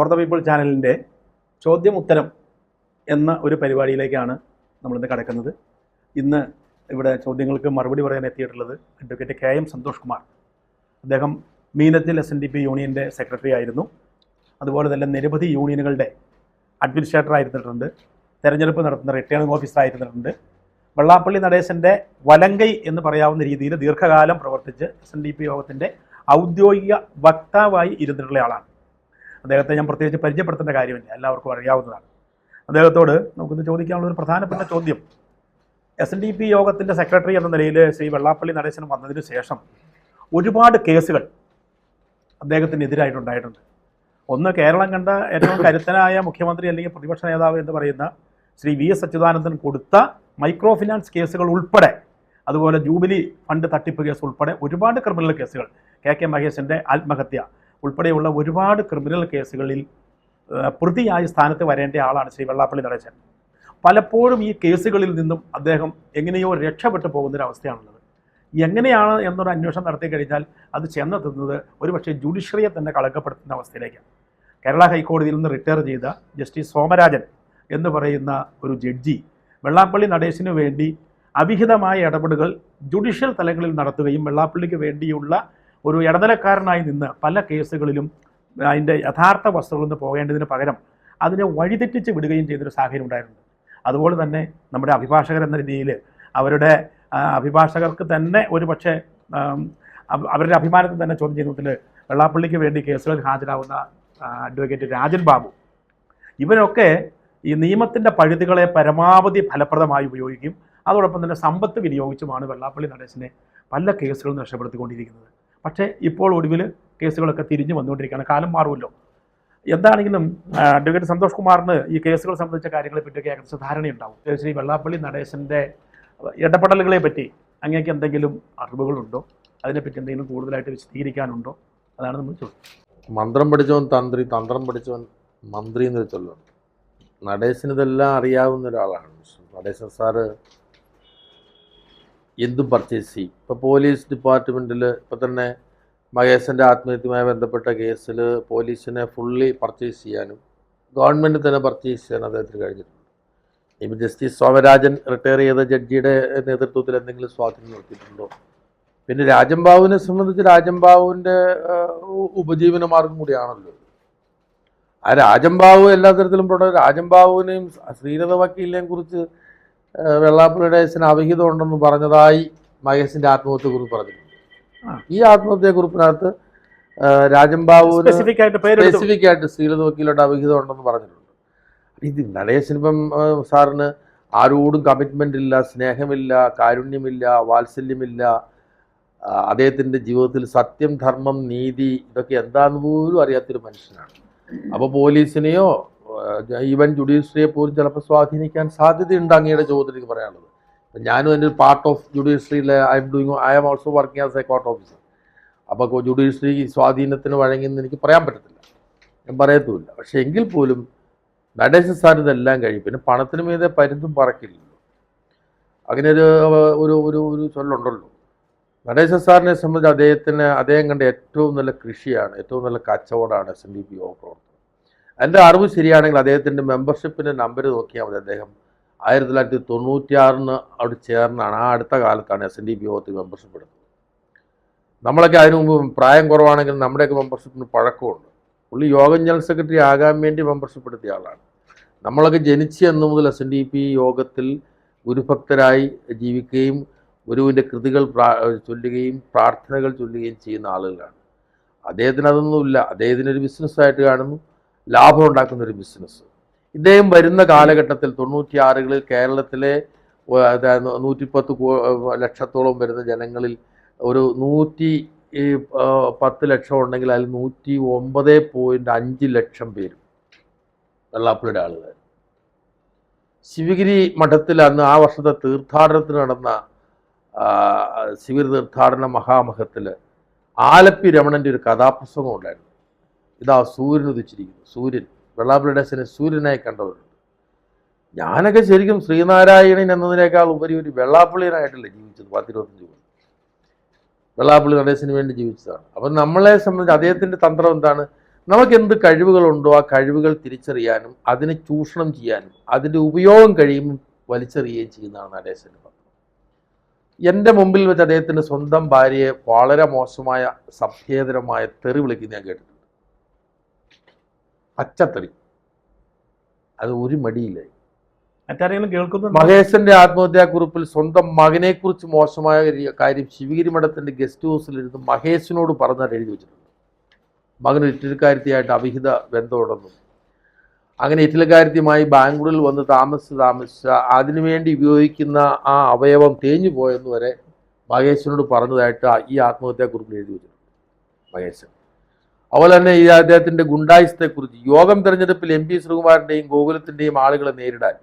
For the people ചാനലിൻ്റെ ചോദ്യം ഉത്തരം എന്ന ഒരു പരിപാടിയിലേക്കാണ് നമ്മളിന്ന് കടക്കുന്നത്. ഇന്ന് ഇവിടെ ചോദ്യങ്ങൾക്ക് മറുപടി പറയാൻ എത്തിയിട്ടുള്ളത് അഡ്വക്കേറ്റ് KM സന്തോഷ് കുമാർ. അദ്ദേഹം മീനത്തിൽ SNDP യൂണിയൻ്റെ സെക്രട്ടറി ആയിരുന്നു. അതുപോലെ തന്നെ നിരവധി യൂണിയനുകളുടെ അഡ്മിനിസ്ട്രേറ്റർ ആയിരുന്നിട്ടുണ്ട്. തെരഞ്ഞെടുപ്പ് നടത്തുന്ന റിട്ടേണിംഗ് ഓഫീസർ ആയിരുന്നിട്ടുണ്ട്. വെള്ളാപ്പള്ളി നടേശൻ്റെ വലങ്കൈ എന്ന് പറയാവുന്ന രീതിയിൽ ദീർഘകാലം പ്രവർത്തിച്ച് SNDP യോഗത്തിൻ്റെ ഔദ്യോഗിക വക്താവായി ഇരുന്നിട്ടുള്ള ആളാണ്. അദ്ദേഹത്തെ ഞാൻ പ്രത്യേകിച്ച് പരിചയപ്പെടുത്തേണ്ട കാര്യമില്ല, എല്ലാവർക്കും അറിയാവുന്നതാണ്. അദ്ദേഹത്തോട് നമുക്കിന്ന് ചോദിക്കാനുള്ള ഒരു പ്രധാനപ്പെട്ട ചോദ്യം, SNDP യോഗത്തിൻ്റെ സെക്രട്ടറി എന്ന നിലയിൽ ശ്രീ വെള്ളാപ്പള്ളി നടേശൻ വന്നതിന് ശേഷം ഒരുപാട് കേസുകൾ അദ്ദേഹത്തിനെതിരായിട്ടുണ്ടായിട്ടുണ്ട്. ഒന്ന്, കേരളം കണ്ട ഏറ്റവും കരുത്തനായ മുഖ്യമന്ത്രി അല്ലെങ്കിൽ പ്രതിപക്ഷ നേതാവ് എന്ന് പറയുന്ന ശ്രീ VS അച്യുതാനന്ദൻ കൊടുത്ത മൈക്രോ ഫിനാൻസ് കേസുകൾ ഉൾപ്പെടെ, അതുപോലെ ജൂബിലി ഫണ്ട് തട്ടിപ്പ് കേസ് ഉൾപ്പെടെ ഒരുപാട് ക്രിമിനൽ കേസുകൾ, KK മഹേശൻ്റെ ആത്മഹത്യ ഉൾപ്പെടെയുള്ള ഒരുപാട് ക്രിമിനൽ കേസുകളിൽ പ്രതിയായി സ്ഥാനത്ത് വരേണ്ട ആളാണ് ശ്രീ വെള്ളാപ്പള്ളി നടേശൻ. പലപ്പോഴും ഈ കേസുകളിൽ നിന്നും അദ്ദേഹം എങ്ങനെയോ രക്ഷപ്പെട്ടു പോകുന്നൊരവസ്ഥയാണുള്ളത്. എങ്ങനെയാണ് എന്നൊരു അന്വേഷണം നടത്തി കഴിഞ്ഞാൽ അത് ചെന്നെത്തുന്നത് ഒരുപക്ഷെ ജുഡീഷ്യറിയെ തന്നെ കളങ്കപ്പെടുത്തുന്ന അവസ്ഥയിലേക്കാണ്. കേരള ഹൈക്കോടതിയിൽ നിന്ന് റിട്ടയർ ചെയ്ത ജസ്റ്റിസ് സോമരാജൻ എന്ന് പറയുന്ന ഒരു ജഡ്ജി വെള്ളാപ്പള്ളി നടേശന് വേണ്ടി അവിഹിതമായ ഇടപെടലുകൾ ജുഡീഷ്യൽ തലങ്ങളിൽ നടത്തുകയും വെള്ളാപ്പള്ളിക്ക് വേണ്ടിയുള്ള ഒരു ഇടനിലക്കാരനായി നിന്ന് പല കേസുകളിലും അതിൻ്റെ യഥാർത്ഥ വസ്തുക്കളിൽ നിന്ന് പോകേണ്ടതിന് പകരം അതിനെ വഴിതെറ്റിച്ച് വിടുകയും ചെയ്തൊരു സാഹചര്യം ഉണ്ടായിട്ടുണ്ട്. അതുപോലെ തന്നെ നമ്മുടെ അഭിഭാഷകർ എന്ന രീതിയിൽ അവരുടെ അഭിഭാഷകർക്ക് തന്നെ ഒരു പക്ഷേ അവരുടെ അഭിമാനത്തിൽ തന്നെ ചോദ്യം ചെയ്യുന്നതിൽ വെള്ളാപ്പള്ളിക്ക് വേണ്ടി കേസുകളിൽ ഹാജരാകുന്ന അഡ്വക്കേറ്റ് രാജൻ ബാബു, ഇവരൊക്കെ ഈ നിയമത്തിൻ്റെ പഴുതുകളെ പരമാവധി ഫലപ്രദമായി ഉപയോഗിക്കും. അതോടൊപ്പം തന്നെ സമ്പത്ത് വിനിയോഗിച്ചുമാണ് വെള്ളാപ്പള്ളി നടേശനെ പല കേസുകളും രക്ഷപ്പെടുത്തിക്കൊണ്ടിരിക്കുന്നത്. പക്ഷേ ഇപ്പോൾ ഒടുവിൽ കേസുകളൊക്കെ തിരിഞ്ഞു വന്നുകൊണ്ടിരിക്കുകയാണ്. കാലം മാറുമല്ലോ. എന്താണെങ്കിലും അഡ്വക്കേറ്റ് സന്തോഷ് കുമാറിന് ഈ കേസുകൾ സംബന്ധിച്ച കാര്യങ്ങളെ പറ്റിയൊക്കെ ഏകദേശം ധാരണയുണ്ടാവും. ശ്രീ വെള്ളാപ്പള്ളി നടേശൻ്റെ ഇടപെടലുകളെ പറ്റി അങ്ങേക്ക് എന്തെങ്കിലും അറിവുകളുണ്ടോ? അതിനെപ്പറ്റി എന്തെങ്കിലും കൂടുതലായിട്ട് വിശദീകരിക്കാനുണ്ടോ? അതാണ് നമ്മൾ ചോദിച്ചത്. മന്ത്രം പഠിച്ചവൻ തന്ത്രി, തന്ത്രം പഠിച്ചവൻ മന്ത്രി എന്നൊരു ചൊല്ലുണ്ട്. നടേശന് ഇതെല്ലാം അറിയാവുന്ന ഒരാളാണ്. നടേശൻ സാറ് എന്തും പർച്ചേസ് ചെയ്യും. ഇപ്പോൾ പോലീസ് ഡിപ്പാർട്ട്മെൻറ്റിൽ ഇപ്പോൾ തന്നെ മഹേശൻ്റെ ആത്മഹത്യയുമായി ബന്ധപ്പെട്ട കേസിൽ പോലീസിനെ ഫുള്ളി പർച്ചേസ് ചെയ്യാനും ഗവൺമെൻറ് തന്നെ പർച്ചേസ് ചെയ്യാനും അദ്ദേഹത്തിന് കഴിഞ്ഞിട്ടുണ്ട്. ഇപ്പം ജസ്റ്റിസ് സോമരാജൻ റിട്ടയർ ചെയ്ത ജഡ്ജിയുടെ നേതൃത്വത്തിൽ എന്തെങ്കിലും സ്വാധീനം നടത്തിയിട്ടുണ്ടോ? പിന്നെ രാജംബാബുവിനെ സംബന്ധിച്ച് രാജംബാബുവിൻ്റെ ഉപജീവന മാർഗം കൂടിയാണല്ലോ. ആ രാജംബാബു എല്ലാ തരത്തിലും രാജംബാബുവിനെയും ശ്രീലത വക്കീലിനെയും കുറിച്ച് വെള്ളാപ്പള്ളി നടേശന് അവിഹിതം ഉണ്ടെന്ന് പറഞ്ഞതായി മഹേശിൻ്റെ ആത്മഹത്യയെക്കുറിച്ച് പറഞ്ഞിട്ടുണ്ട്. ഈ ആത്മഹത്യയെക്കുറിപ്പിനകത്ത് രാജംബാബുവിന് സ്പെസിഫിക് ആയിട്ട് ശ്രീലത വക്കീലോട്ട് അവിഹിതം ഉണ്ടെന്ന് പറഞ്ഞിട്ടുണ്ട്. ഇത് നടേശനിപ്പം സാറിന് ആരോടും കമ്മിറ്റ്മെൻ്റ് ഇല്ല, സ്നേഹമില്ല, കാരുണ്യമില്ല, വാത്സല്യമില്ല. അദ്ദേഹത്തിൻ്റെ ജീവിതത്തിൽ സത്യം, ധർമ്മം, നീതി ഇതൊക്കെ എന്താണെന്ന് പോലും അറിയാത്തൊരു മനുഷ്യനാണ്. അപ്പോൾ പോലീസിനെയോ ഈവൻ ജുഡീഷ്യറിയെ പോലും ചിലപ്പോൾ സ്വാധീനിക്കാൻ സാധ്യതയുണ്ട്. അങ്ങയുടെ ചോദ്യത്തിലേക്ക് പറയാനുള്ളത്, ഞാനും എൻ്റെ ഒരു പാർട്ട് ഓഫ് ജുഡീഷ്യറിയിൽ I am also working as a court officer. അപ്പോൾ ജുഡീഷ്യറി സ്വാധീനത്തിന് വഴങ്ങിയെന്ന് എനിക്ക് പറയാൻ പറ്റത്തില്ല, ഞാൻ പറയത്തുമില്ല. പക്ഷേ എങ്കിൽ പോലും നടേശൻ സാർ ഇതെല്ലാം കഴിയും. പിന്നെ പണത്തിന് മീതെ പരുന്തും പറക്കില്ലല്ലോ, അങ്ങനെ ഒരു ചൊല്ലുണ്ടല്ലോ. നടേശൻ സാറിനെ സംബന്ധിച്ച് അദ്ദേഹം കണ്ട ഏറ്റവും നല്ല കൃഷിയാണ്, ഏറ്റവും നല്ല കച്ചവടമാണ് SNDP യോഗ പ്രവർത്തനം. എൻ്റെ അറിവ് ശരിയാണെങ്കിൽ അദ്ദേഹത്തിൻ്റെ മെമ്പർഷിപ്പിൻ്റെ നമ്പർ നോക്കിയാൽ മതി. അദ്ദേഹം 1996 അവിടെ ചേർന്നാണ്, ആ അടുത്ത കാലത്താണ് SNDP യോഗത്തിൽ മെമ്പർഷിപ്പ് എടുത്തത്. നമ്മളൊക്കെ അതിനു മുമ്പ് പ്രായം കുറവാണെങ്കിൽ നമ്മുടെയൊക്കെ മെമ്പർഷിപ്പിന് പഴക്കമുണ്ട്. പുള്ളി യോഗം ജനറൽ സെക്രട്ടറി ആകാൻ വേണ്ടി മെമ്പർഷിപ്പ് എടുത്തിയ ആളാണ്. നമ്മളൊക്കെ ജനിച്ച അന്നു മുതൽ SNDP യോഗത്തിൽ ഗുരുഭക്തരായി ജീവിക്കുകയും ഗുരുവിൻ്റെ കൃതികൾ ചൊല്ലുകയും പ്രാർത്ഥനകൾ ചൊല്ലുകയും ചെയ്യുന്ന ആളുകളാണ്. അദ്ദേഹത്തിന് അതൊന്നുമില്ല. അദ്ദേഹത്തിനൊരു ബിസിനസ്സായിട്ട് കാണുന്നു, ലാഭം ഉണ്ടാക്കുന്നൊരു ബിസിനസ്. ഇദ്ദേഹം വരുന്ന കാലഘട്ടത്തിൽ 96 കേരളത്തിലെ 110 ലക്ഷത്തോളം വരുന്ന ജനങ്ങളിൽ ഒരു 110 ലക്ഷം ഉണ്ടെങ്കിൽ അതിൽ 109.5 ലക്ഷം പേരും വെള്ളാപ്പള്ളിയുടെ ആളുകൾ. ശിവഗിരി മഠത്തിൽ അന്ന് ആ വർഷത്തെ തീർത്ഥാടനത്തിന് നടന്ന ശിവഗിരി തീർത്ഥാടന മഹാമഹത്തിൽ ആലപ്പി രമണൻ്റെ ഒരു കഥാപ്രസംഗം ഉണ്ടായിരുന്നു. ഇതാ സൂര്യൻ ഉദിച്ചിരിക്കുന്നു. സൂര്യൻ, വെള്ളാപ്പള്ളി നടേശനെ സൂര്യനായി കണ്ടവരുണ്ട്. ഞാനൊക്കെ ശരിക്കും ശ്രീനാരായണൻ എന്നതിനേക്കാൾ ഉപരി ഒരു വെള്ളാപ്പള്ളിനായിട്ടല്ലേ ജീവിച്ചത്. 10-25 കൊല്ലം വെള്ളാപ്പള്ളി നടേശന് വേണ്ടി ജീവിച്ചതാണ്. അപ്പം നമ്മളെ സംബന്ധിച്ച് അദ്ദേഹത്തിൻ്റെ തന്ത്രം എന്താണ്? നമുക്ക് എന്ത് കഴിവുകളുണ്ടോ ആ കഴിവുകൾ തിരിച്ചറിയാനും അതിനെ ചൂഷണം ചെയ്യാനും അതിൻ്റെ ഉപയോഗം കഴിയുമ്പോൾ വലിച്ചെറിയുകയും ചെയ്യുന്നതാണ് നടേശൻ്റെ പത്രം. എൻ്റെ മുമ്പിൽ വെച്ച് അദ്ദേഹത്തിൻ്റെ സ്വന്തം ഭാര്യയെ വളരെ മോശമായ സഭ്യേതരമായ തെറി വിളിക്കുന്ന ഞാൻ കേട്ടിട്ടുണ്ട്. പച്ചത്തെറി. അത് ഒരു മടിയില്ല. മറ്റാരെങ്കിലും കേൾക്കുന്നു? മഹേശന്റെ ആത്മഹത്യാക്കുറിപ്പിൽ സ്വന്തം മകനെക്കുറിച്ച് മോശമായ കാര്യം ശിവഗിരി മഠത്തിന്റെ ഗസ്റ്റ് ഹൗസിലിരുന്ന് മഹേശനോട് പറഞ്ഞാൽ എഴുതി വെച്ചിട്ടുണ്ട്. മകന് ഇറ്റലിക്കാരത്തിയായിട്ട് അവിഹിത ബന്ധമുണ്ടെന്നും അങ്ങനെ ഇറ്റലിക്കാരത്തിയുമായി ബാംഗ്ലൂരിൽ വന്ന് താമസിച്ച അതിനുവേണ്ടി ഉപയോഗിക്കുന്ന ആ അവയവം തേഞ്ഞു പോയെന്ന് വരെ മഹേശനോട് പറഞ്ഞതായിട്ട് ഈ ആത്മഹത്യാക്കുറിപ്പിൽ എഴുതി വെച്ചിട്ടുണ്ട് മഹേശൻ. അതുപോലെ തന്നെ ഈ അദ്ദേഹത്തിൻ്റെ ഗുണ്ടായിസത്തെക്കുറിച്ച് യോഗം തെരഞ്ഞെടുപ്പിൽ MP ശ്രീകുമാറിൻ്റെയും ഗോകുലത്തിൻ്റെയും ആളുകളെ നേരിടാൻ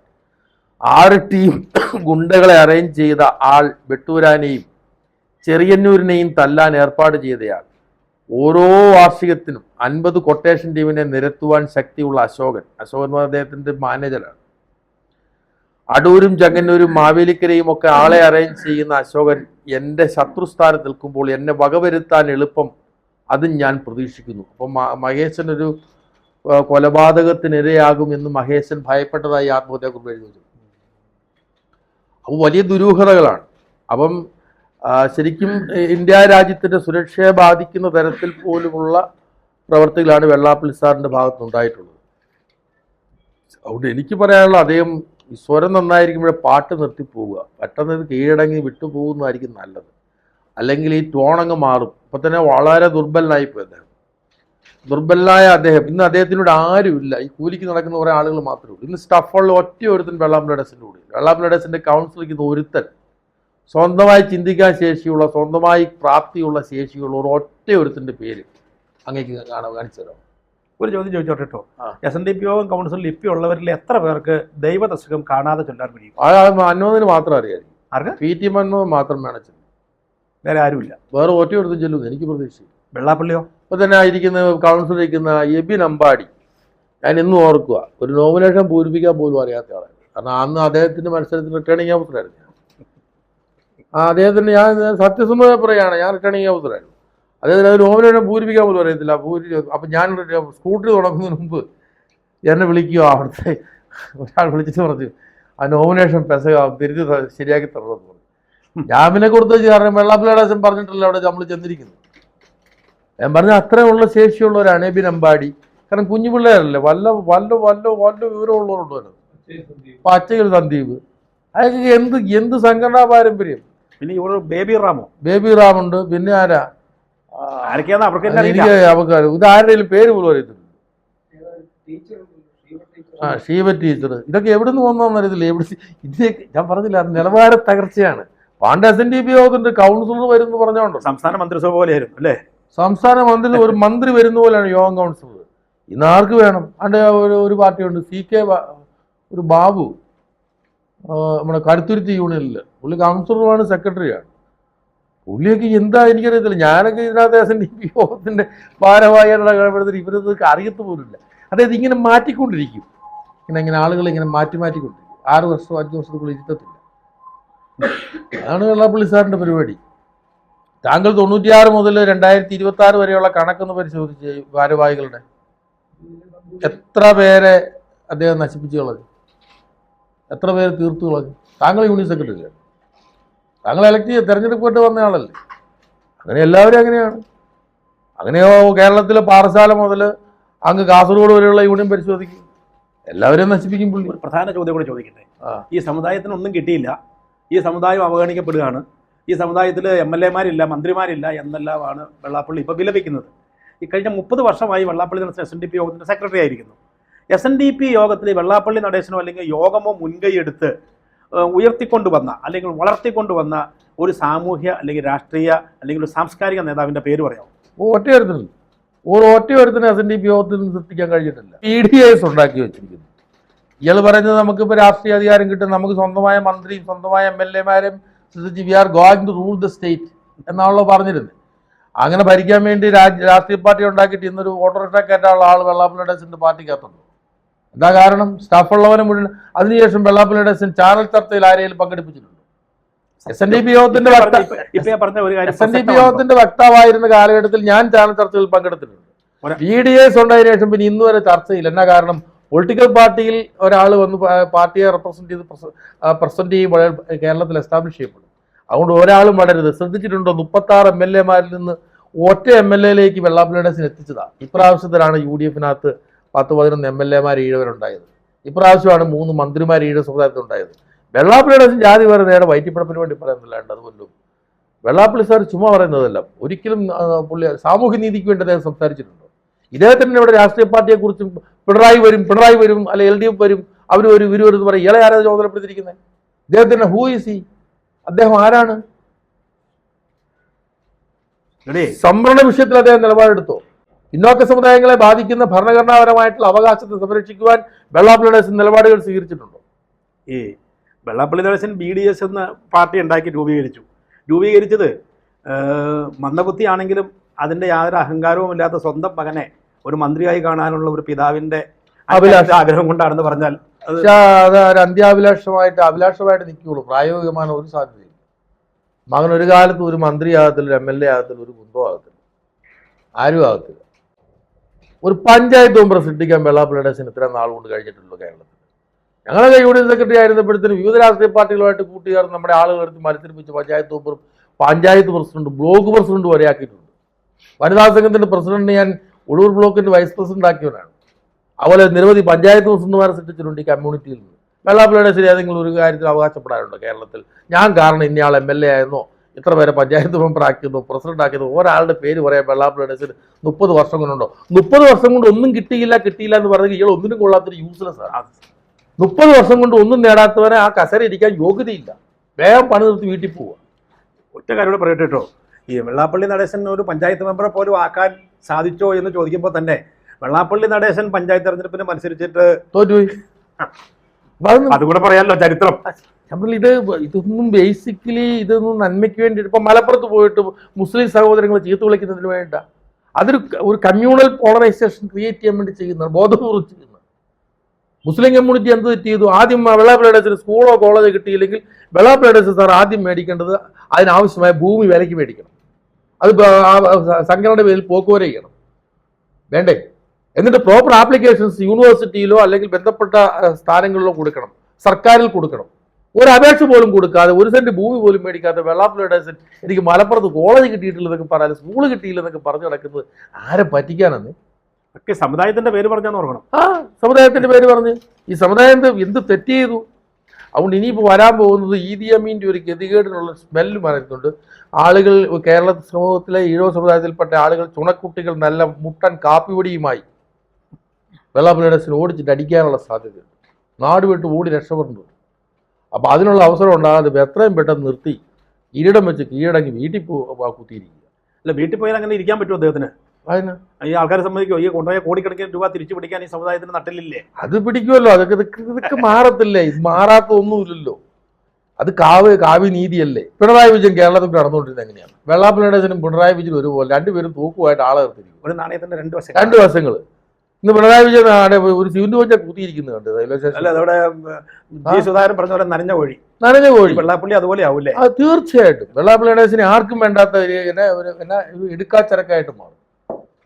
6 ടീം ഗുണ്ടകളെ അറേഞ്ച് ചെയ്ത ആൾ വെട്ടൂരാനെയും ചെറിയന്നൂരിനെയും തല്ലാൻ ഏർപ്പാട് ചെയ്തയാൾ, ഓരോ വാർഷികത്തിനും 50 കൊട്ടേഷൻ ടീമിനെ നിരത്തുവാൻ ശക്തിയുള്ള അശോകൻ അദ്ദേഹത്തിൻ്റെ മാനേജറാണ്. അടൂരും ചങ്ങന്നൂരും മാവേലിക്കരയും ഒക്കെ ആളെ അറേഞ്ച് ചെയ്യുന്ന അശോകൻ എൻ്റെ ശത്രുസ്ഥാനത്ത് നിൽക്കുമ്പോൾ എന്നെ വകവരുത്താൻ എളുപ്പം അതും ഞാൻ പ്രതീക്ഷിക്കുന്നു. അപ്പം മഹേശൻ ഒരു കൊലപാതകത്തിനിരയാകുമെന്ന് മഹേശൻ ഭയപ്പെട്ടതായി ആത്മഹത്യാക്കുറിപ്പ് എഴുതി വെച്ചു. അപ്പോൾ വലിയ ദുരൂഹതകളാണ്. അപ്പം ശരിക്കും ഇന്ത്യ രാജ്യത്തിൻ്റെ സുരക്ഷയെ ബാധിക്കുന്ന തരത്തിൽ പോലുമുള്ള പ്രവർത്തികളാണ് വെള്ളാപ്പള്ളി സാറിൻ്റെ ഭാഗത്തുനിന്നുണ്ടായിട്ടുള്ളത്. അതുകൊണ്ട് എനിക്ക് പറയാനുള്ള അദ്ദേഹം സ്വരം നന്നായിരിക്കുമ്പോഴേ പാട്ട് നിർത്തിപ്പോവുക, പെട്ടെന്ന് ഇത് കീഴടങ്ങി വിട്ടുപോകുന്നതായിരിക്കും നല്ലത്. അല്ലെങ്കിൽ ഈ ടോണങ്ങ് മാറും. ഇപ്പം തന്നെ വളരെ ദുർബലനായിപ്പോയി അദ്ദേഹം. ദുർബലനായ അദ്ദേഹം ഇന്ന് അദ്ദേഹത്തിനോട് ആരുമില്ല. ഈ കൂലിക്ക് നടക്കുന്ന കുറേ ആളുകൾ മാത്രമേ ഉള്ളൂ. ഇന്ന് സ്റ്റഫുള്ള ഒറ്റ ഒരുത്തൻ വെള്ളാപ്പള്ളി നടേശൻ്റെ കൂടി. വെള്ളാപ്പള്ളി നടേശൻ്റെ കൗൺസിലിരിക്കുന്ന ഒരുത്തൻ സ്വന്തമായി ചിന്തിക്കാൻ ശേഷിയുള്ള, സ്വന്തമായി പ്രാപ്തിയുള്ള ശേഷിയുള്ള ഒറ്റ ഒരുത്തൻ്റെ പേര് അങ്ങേക്ക് കാണിച്ചു തരാം. ഒരു ചോദ്യം ചോദിച്ചോട്ടെ കേട്ടോ. SNDP യോഗം കൗൺസിലിൽ ഇപ്പോൾ ഉള്ളവരിൽ എത്ര പേർക്ക് ദൈവദശകം കാണാതെ ചൊല്ലാൻ കഴിയും? മൻമോഹന് മാത്രം അറിയാമായിരിക്കും. ആർക്ക്? PT മൻമോഹൻ മാത്രം വേണം ചെല്ലും. വേറെ ആരുമില്ല. വേറെ ഒറ്റ ഒരുത്തും ചെല്ലുമെന്ന് എനിക്ക് പ്രതീക്ഷിച്ചു. വെള്ളാപ്പള്ളിയോ? ഇപ്പോൾ തന്നെ ഇരിക്കുന്ന കൗൺസിലിരിക്കുന്ന എബിൻ അമ്പാടി ഞാൻ ഇന്നും ഓർക്കുക, ഒരു നോമിനേഷൻ പൂരിപ്പിക്കാൻ പോലും അറിയാത്ത ആളാണ്. കാരണം അന്ന് അദ്ദേഹത്തിൻ്റെ മത്സരത്തിൽ റിട്ടേണിംഗ് ഓഫീസറായിരുന്നു. അദ്ദേഹത്തിന് ഞാൻ സത്യസന്ധത പറയുകയാണ്, ഞാൻ റിട്ടേണിംഗ് ഓഫീസറായിരുന്നു. അദ്ദേഹത്തിന് അത് നോമിനേഷൻ പൂരിപ്പിക്കാൻ പോലും അറിയത്തില്ല. അപ്പം ഞാൻ സ്കൂട്ടർ തുടങ്ങുന്നതിന് മുമ്പ് എന്നെ വിളിക്കുക, അവിടുത്തെ ഒരാൾ വിളിച്ചിട്ട് പറഞ്ഞു ആ നോമിനേഷൻ തിരിച്ച് ശരിയാക്കി തരണമെന്ന് പറഞ്ഞു. ഞാൻ പിന്നെ കൊടുത്തു. കാരണം വെള്ളാപ്പള്ളി നടേശൻ പറഞ്ഞിട്ടല്ല അവിടെ നമ്മൾ ചെന്നിരിക്കുന്നത്. ഞാൻ പറഞ്ഞ അത്രയുള്ള ശേഷിയുള്ളവരാണ് എബിൻ അമ്പാടി. കാരണം കുഞ്ഞു പിള്ളേരല്ലേ, വല്ല വിവരമുള്ളവരുണ്ടോ? പച്ചയിൽ സന്ദീപ്, അതൊക്കെ എന്ത് സംഘടനാ പാരമ്പര്യം. പിന്നെ ഇവിടെ ബേബി റാമുണ്ട്. പിന്നെ ആരാ? എനിക്ക് അവക്കാർ ഇത് ആരുടെയും പേര് പോലും അറിയത്തില്ല. ഷീബ ടീച്ചർ. ഇതൊക്കെ എവിടെ നിന്ന് വന്നോന്ന് അറിയത്തില്ല. ഇതിലേക്ക് ഞാൻ പറഞ്ഞില്ല, നിലവാര തകർച്ചയാണ്. പാണ്ഡ്യ SNDP യോഗത്തിന്റെ കൗൺസിലർ വരുന്നു പറഞ്ഞോണ്ടോ? സംസ്ഥാന മന്ത്രിസഭ പോലെയായിരുന്നു അല്ലേ? സംസ്ഥാന മന്ത്രി ഒരു മന്ത്രി വരുന്ന പോലെയാണ് യോഗം കൗൺസിലർ. ഇന്ന് ആർക്ക് വേണം? അണ്ട് ഒരു പാർട്ടിയുണ്ട്, CK ഒരു ബാബു, നമ്മുടെ കരുത്തുരുത്തി യൂണിയനിൽ. പുള്ളി കൗൺസിലറുമാണ്, സെക്രട്ടറിയാണ്. പുള്ളിയൊക്കെ എന്താ എനിക്കറിയത്തില്ല. ഞാനൊക്കെ ഇതിനകത്ത് SNDP യോഗത്തിന്റെ ഭാരവാഹികളുടെ കഴിവെടുത്തിട്ട് ഇവരതൊക്കെ അറിയത്ത് പോലുമില്ല. അതായത് ഇങ്ങനെ മാറ്റിക്കൊണ്ടിരിക്കും. ഇങ്ങനെ ആളുകൾ ഇങ്ങനെ മാറ്റിക്കൊണ്ടിരിക്കും. 6 വർഷം 5 വർഷത്തുക്കുള്ളിൽ ഇരുത്തത്തില്ല. അതാണ് വെള്ളാപ്പള്ളി സാറിൻ്റെ പരിപാടി. താങ്കൾ 96 മുതൽ 2026 വരെയുള്ള കണക്കൊന്ന് പരിശോധിച്ച് ഭാരവാഹികളുടെ എത്ര പേരെ അദ്ദേഹം നശിപ്പിച്ചു കളഞ്ഞു, എത്ര പേര് തീർത്തു കളഞ്ഞു. താങ്കൾ യൂണിയൻ സെക്രട്ടറിയാണ്, താങ്കൾ തെരഞ്ഞെടുപ്പിട്ട് വന്ന ആളല്ലേ. അങ്ങനെ എല്ലാവരും അങ്ങനെയാണ്. അങ്ങനെയോ കേരളത്തിലെ പാറശാല മുതൽ അങ്ങ് കാസർഗോഡ് വരെയുള്ള യൂണിയൻ പരിശോധിക്കും, എല്ലാവരെയും നശിപ്പിക്കും പുള്ളി. ഒരു പ്രധാന ചോദ്യം കൂടെ ചോദിക്കട്ടെ. ഈ സമുദായത്തിനൊന്നും കിട്ടിയില്ല, ഈ സമുദായം അവഗണിക്കപ്പെടുകയാണ്, ഈ സമുദായത്തിൽ MLA-മാരില്ല, മന്ത്രിമാരില്ല എന്നെല്ലാമാണ് വെള്ളാപ്പള്ളി ഇപ്പോൾ വിലപിക്കുന്നത്. ഈ കഴിഞ്ഞ 30 വർഷമായി വെള്ളാപ്പള്ളി നടന്ന SNDP യോഗത്തിൻ്റെ സെക്രട്ടറി ആയിരിക്കുന്നു. SNDP യോഗത്തിൽ വെള്ളാപ്പള്ളി നടേശനോ അല്ലെങ്കിൽ യോഗമോ മുൻകൈയെടുത്ത് ഉയർത്തിക്കൊണ്ടുവന്ന അല്ലെങ്കിൽ വളർത്തിക്കൊണ്ടുവന്ന ഒരു സാമൂഹ്യ അല്ലെങ്കിൽ രാഷ്ട്രീയ അല്ലെങ്കിൽ ഒരു സാംസ്കാരിക നേതാവിൻ്റെ പേര് പറയാമോ? ഒറ്റ ഒരുത്തിന് SNDP യോഗത്തിൽ നിന്ന് സൃഷ്ടിക്കാൻ കഴിഞ്ഞിട്ടില്ല. PDIS ഉണ്ടാക്കി വെച്ചിരിക്കുന്നു. ഇയാൾ പറയുന്നത് നമുക്കിപ്പോൾ രാഷ്ട്രീയ അധികാരം കിട്ടും, നമുക്ക് സ്വന്തമായ മന്ത്രിയും സ്വന്തമായ MLA-മാരും സൃഷ്ടിച്ച് we are going to rule the state എന്നാണല്ലോ പറഞ്ഞിരുന്നത്. അങ്ങനെ ഭരിക്കാൻ വേണ്ടി രാഷ്ട്രീയ പാർട്ടി ഉണ്ടാക്കിയിട്ട് ഇന്നൊരു ഓട്ടോറിക്ഷ കയറ്റാനുള്ള ആൾ വെള്ളാപ്പള്ളി നടേശൻ്റെ പാർട്ടിക്കകത്തുണ്ട്. എന്താ കാരണം? സ്റ്റാഫുള്ളവനെ മുഴുവൻ. അതിനുശേഷം വെള്ളാപ്പള്ളി നടേശൻ ചാനൽ ചർച്ചയിൽ ആരെയും പങ്കെടുപ്പിച്ചിട്ടുണ്ട്. SNDP യോഗത്തിന്റെ വക്താവായിരുന്ന കാലഘട്ടത്തിൽ ഞാൻ ചാനൽ ചർച്ചയിൽ പങ്കെടുത്തിട്ടുണ്ട്. BDS ഉണ്ടായതിനു ശേഷം പിന്നെ ഇന്ന് വരെ ചർച്ചയില്ല. എന്നാ കാരണം? പൊളിറ്റിക്കൽ പാർട്ടിയിൽ ഒരാൾ വന്ന് പാർട്ടിയെ പ്രസന്റ് ചെയ്യുമ്പോൾ കേരളത്തിൽ എസ്റ്റാബ്ലിഷ് ചെയ്യപ്പെടും. അതുകൊണ്ട് ഒരാളും വളരരുത്. ശ്രദ്ധിച്ചിട്ടുണ്ടോ? 36 MLA-മാരിൽ നിന്ന് ഒറ്റ MLA-യിലേക്ക് വെള്ളാപ്പള്ളിയുടെ എത്തിച്ചതാണ്. ഇപ്രാവശ്യത്തിലാണ് UDF-നകത്ത് 10-11 MLA-മാർ ഈഴവരുണ്ടായത്. ഇപ്രാവശ്യമാണ് 3 മന്ത്രിമാർ ഈഴവ സമുദായത്തിൽ ഉണ്ടായത്. വെള്ളാപ്പള്ളിയുടെ ജാതി വേറെ നേരെ വയറ്റിപ്പടപ്പിന് വേണ്ടി പറയുന്നില്ലാണ്ട് അതുകൊണ്ടും വെള്ളാപ്പള്ളി സാർ ചുമ്മാ പറയുന്നതല്ല. ഒരിക്കലും പുള്ളി സാമൂഹ്യ നീതിക്ക് വേണ്ടി അദ്ദേഹം സംസാരിച്ചിട്ടുണ്ടോ? ഇദ്ദേഹത്തിന് ഇവിടെ രാഷ്ട്രീയ പാർട്ടിയെക്കുറിച്ചും പിണറായി വരും അല്ലെ LDF വരും, അവർ വരും, ഇവർ വരും എന്ന് പറയും. ഇയാളെ ആരാ ചുമതലപ്പെടുത്തിയിരിക്കുന്നത്? ഇദ്ദേഹത്തിന് ഹൂ ഈസ് ഹി? അദ്ദേഹം ആരാണ്? സംവരണ വിഷയത്തിൽ അദ്ദേഹം നിലപാടെടുത്തോ? പിന്നോക്ക സമുദായങ്ങളെ ബാധിക്കുന്ന ഭരണഘടനാപരമായിട്ടുള്ള അവകാശത്തെ സംരക്ഷിക്കുവാൻ വെള്ളാപ്പള്ളി നടേശൻ നിലപാടുകൾ സ്വീകരിച്ചിട്ടുണ്ടോ? ഈ വെള്ളാപ്പള്ളി നടേശൻ BDS എന്ന പാർട്ടി ഉണ്ടാക്കി രൂപീകരിച്ചത് മന്ദബുദ്ധിയാണെങ്കിലും അതിൻ്റെ യാതൊരു അഹങ്കാരവുമില്ലാത്ത സ്വന്തം മകനെ ഒരു മന്ത്രിയായി കാണാനുള്ള ഒരു പിതാവിൻ്റെ ആഗ്രഹം കൊണ്ടാണെന്ന് പറഞ്ഞാൽ അത് ഒരു അഭിലാഷമായിട്ട് നിൽക്കുകയുള്ളൂ. പ്രായോഗികமான ഒരു സാധ്യതയും. മകൻ ഒരു കാലത്ത് ഒരു മന്ത്രിയാകത്തില്ല, ഒരു MLA ആകത്തില്ല, ഒരു കുന്തോ ആകത്തില്ല, ആരും ആകത്തില്ല. ഒരു പഞ്ചായത്ത് മെമ്പർ സൃഷ്ടിക്കാൻ വെള്ളാപ്പള്ളി നടേശൻ ഇത്ര നാളുകൊണ്ട് കഴിഞ്ഞിട്ടുള്ളൂ കേരളത്തിൽ. ഞങ്ങളൊക്കെ UDF സെക്രട്ടറി ആയിരുന്നപ്പോഴത്തേനും വിവിധ രാഷ്ട്രീയ പാർട്ടികളുമായിട്ട് കൂട്ടുകാർന്ന് നമ്മുടെ ആളുകളെടുത്ത് മത്സരിപ്പിച്ച് പഞ്ചായത്ത് മെമ്പറും പഞ്ചായത്ത് പ്രസിഡന്റും ബ്ലോക്ക് പ്രസിഡന്റും വരെ ആക്കിയിട്ടുണ്ട്. വനിതാ സംഘത്തിന്റെ പ്രസിഡന്റ് ഞാൻ ഉഴൂർ ബ്ലോക്കിന്റെ വൈസ് പ്രസിഡന്റ് ആക്കിയവനാണ്. അതുപോലെ നിരവധി പഞ്ചായത്ത് പ്രസിഡന്റുമാരെ സൃഷ്ടിച്ചിട്ടുണ്ട് ഈ കമ്മ്യൂണിറ്റിയിൽ നിന്ന്. വെള്ളാപ്പള്ളിയുടെ ശരി ഏതെങ്കിലും ഒരു കാര്യത്തിൽ അവകാശപ്പെടാറുണ്ടോ കേരളത്തിൽ? ഞാൻ കാരണം ഇന്നയാൾ MLA ആയെന്നോ, ഇത്ര പേരെ പഞ്ചായത്ത് മെമ്പർ ആക്കിയതോ, പ്രസിഡന്റ് ആക്കിയതോ ഒരാളുടെ പേര് പറയാൻ വെള്ളാപ്പള്ളിയുടെ 30 വർഷം കൊണ്ടുണ്ടോ? 30 വർഷം കൊണ്ട് ഒന്നും കിട്ടിയില്ല എന്ന് പറഞ്ഞെങ്കിൽ ഇയാൾ ഒന്നിനും കൊള്ളാത്തൊരു യൂസ്ലെസ് ആണ്. 30 വർഷം കൊണ്ട് ഒന്നും നേടാത്തവനെ ആ കസേര ഇരിക്കാൻ യോഗ്യതയില്ല. വേഗം പണി നിർത്തി വീട്ടിൽ പോവുക. ഒറ്റ കാര്യം പറയട്ടെ കേട്ടോ, ഈ വെള്ളാപ്പള്ളി നടേശൻ ഒരു പഞ്ചായത്ത് മെമ്പറെ പോലും ആക്കാൻ സാധിച്ചോ എന്ന് ചോദിക്കുമ്പോൾ തന്നെ വെള്ളാപ്പള്ളി നടേശൻ പഞ്ചായത്ത് തെരഞ്ഞെടുപ്പിന് മത്സരിച്ചിട്ട് തോറ്റുപോയി. അതുകൂടെ പറയാമല്ലോ ചരിത്രം. ഇതൊന്നും ബേസിക്കലി ഇതൊന്നും നന്മയ്ക്ക് വേണ്ടിയിട്ട് ഇപ്പം മലപ്പുറത്ത് പോയിട്ട് മുസ്ലിം സഹോദരങ്ങളെ ചീത്ത വിളിക്കുന്നതിന് വേണ്ട, ഒരു കമ്മ്യൂണൽ പോളറൈസേഷൻ ക്രിയേറ്റ് ചെയ്യാൻ വേണ്ടി ചെയ്യുന്നതാണ്, ബോധപൂർവ്വം ചെയ്യുന്നത്. മുസ്ലിം കമ്മ്യൂണിറ്റി എന്ത് തെറ്റ് ചെയ്തു? ആദ്യം വെള്ളാപ്പള്ളിയുടെ സ്കൂളോ കോളേജോ കിട്ടിയില്ലെങ്കിൽ വെള്ളാപ്പള്ളിയുടെ സാർ ആദ്യം മേടിക്കേണ്ടത് അതിനാവശ്യമായ ഭൂമി വിലയ്ക്ക് മേടിക്കണം. അത് സംഘടനയുടെ പേരിൽ പോക്കുവരെ ചെയ്യണം, വേണ്ടേ? എന്നിട്ട് പ്രോപ്പർ ആപ്ലിക്കേഷൻസ് യൂണിവേഴ്സിറ്റിയിലോ അല്ലെങ്കിൽ ബന്ധപ്പെട്ട സ്ഥാനങ്ങളിലോ കൊടുക്കണം, സർക്കാരിൽ കൊടുക്കണം. ഒരു അപേക്ഷ പോലും കൊടുക്കാതെ, 1 സെന്റ് ഭൂമി പോലും മേടിക്കാതെ വെള്ളാപ്പള്ളിയുടെ എനിക്ക് മലപ്പുറത്ത് കോളേജ് കിട്ടിയിട്ടില്ലെന്നൊക്കെ പറയാൻ, സ്കൂള് കിട്ടിയില്ലെന്നൊക്കെ പറഞ്ഞു നടക്കുന്നത് ആരെ പറ്റിക്കാനെന്ന്? ഒക്കെ സമുദായത്തിന്റെ പേര് പറഞ്ഞാൽ ഓർക്കണം. സമുദായത്തിന്റെ പേര് പറഞ്ഞ് ഈ സമുദായം എന്ത് തെറ്റ് ചെയ്തു? അതുകൊണ്ട് ഇനിയിപ്പോൾ വരാൻ പോകുന്നത് ഈദി അമീൻ്റെ ഒരു ഗതികേടിനുള്ള സ്മെല്ല് പറയുന്നുണ്ട്. ആളുകൾ കേരള സമൂഹത്തിലെ ഈഴവ സമുദായത്തിൽപ്പെട്ട ആളുകൾ, ചുണക്കുട്ടികൾ നല്ല മുട്ടൻ കാപ്പിപൊടിയുമായി വെള്ളാപ്പള്ളിയുടെ ഓടിച്ചിട്ട് അടിക്കാനുള്ള സാധ്യതയുണ്ട്. നാട് വിട്ട് ഓടി രക്ഷപ്പെടുന്നുണ്ട്. അപ്പോൾ അതിനുള്ള അവസരം ഉണ്ടാകാതെ എത്രയും പെട്ടെന്ന് നിർത്തി ഇരിടം വെച്ച് കീഴടങ്ങി വീട്ടിൽ കുത്തിയിരിക്കുക. അല്ല, വീട്ടിൽ പോയാൽ അങ്ങനെ ഇരിക്കാൻ പറ്റുമോ അദ്ദേഹത്തിന്? അതിന് ഈ ആൾക്കാരെ സംബന്ധിക്കോ? ഈ കൊണ്ടുപോയ കോടിക്കണക്കിന് രൂപ തിരിച്ചു പിടിക്കാൻ ഈ സമുദായത്തിന് നട്ടിലില്ലേ? അത് പിടിക്കുമല്ലോ. ഇതൊക്കെ മാറത്തില്ലേ? ഇത് മാറാത്ത ഒന്നുമില്ലല്ലോ. അത് കാവ്യ നീതിയല്ലേ? പിണറായി വിജയൻ കേരളത്തിൽ നടന്നുകൊണ്ടിരുന്നത് എങ്ങനെയാണ്? വെള്ളാപ്പള്ളിയുടെ പിണറായി വിജയൻ ഒരുപോലെ, രണ്ടുപേരും തൂക്കുമായിട്ട് ആളെ നിർത്തിയിരിക്കും. ഒരു നാണയത്തിന്റെ രണ്ട് വശങ്ങൾ. ഇന്ന് പിണറായി വിജയൻ ഒരു സിവിന്റ് കോച്ച കുത്തിയിരിക്കുന്നത് കണ്ട് റെയിൽവേ സ്റ്റേഷൻ. അല്ല, അതവിടെ സുധാകരൻ പറഞ്ഞ പോലെ നനഞ്ഞ കോഴി. വെള്ളാപ്പള്ളി അതുപോലെ ആവൂലേ? തീർച്ചയായിട്ടും. വെള്ളാപ്പള്ളിയുടെ ആർക്കും വേണ്ടാത്ത എടുക്കാച്ചരക്കായിട്ട് മാറും.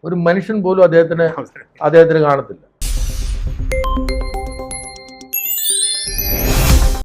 ഒരു മനുഷ്യൻ പോലും അദ്ദേഹത്തിന് കാണത്തില്ല.